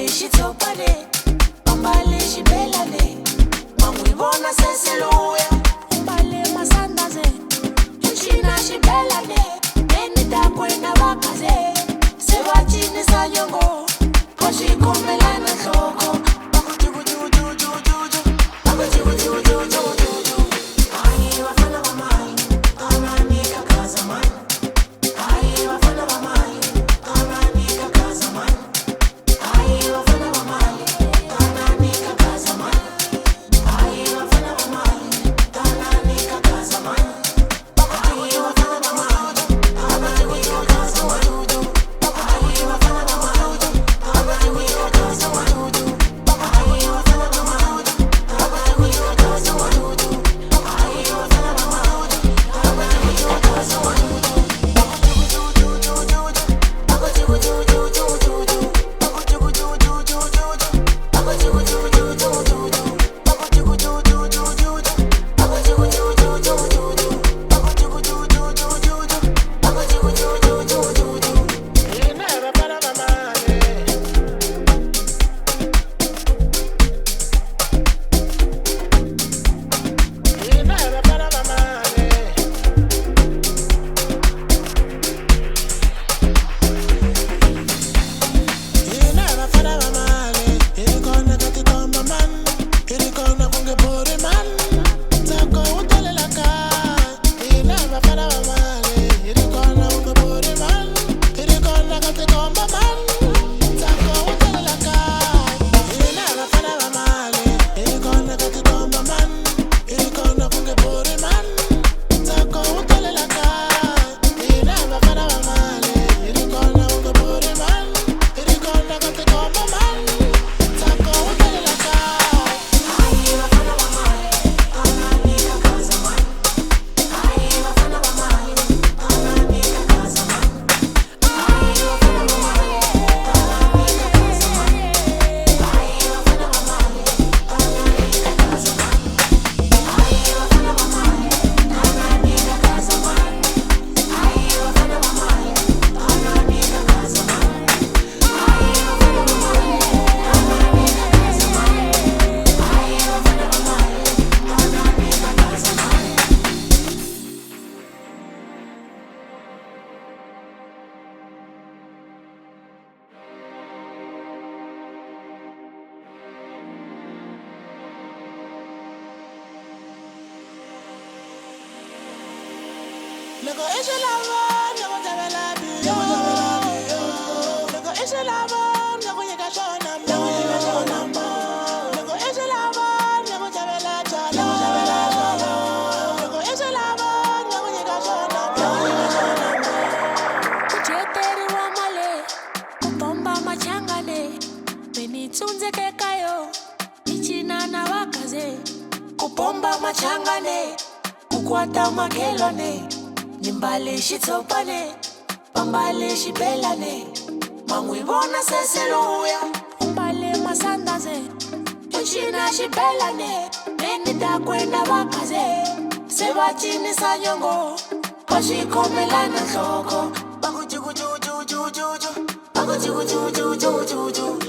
xitshopane ambale xibelane man'wi vona sesiluya ambale masandhaze xina xibelane enitakwe na vakaze se va cinisa nyongo va swi khomelana nhloko Lego ese lava, lego te vela bio. Lego ese lava, lego llega zona, lego llega zona. Lego ese lava, lego te vela zona, lego te vela zona. Lego ese lava, lego llega zona, lego llega zona. Kujeteri wa male, kupomba machangane. Benitsunze kekayo, ichina na wakaze. Kupomba machangane, kukwata makelone. Nimbale xitshopane ambale xibelane man'wi vona sesiluya ambale masandhaze xina xibelane enitakwe na vakaze se va cinisa nyongo va swi khomelana nhloko va ku jujujujujuju va ku jujujujujuju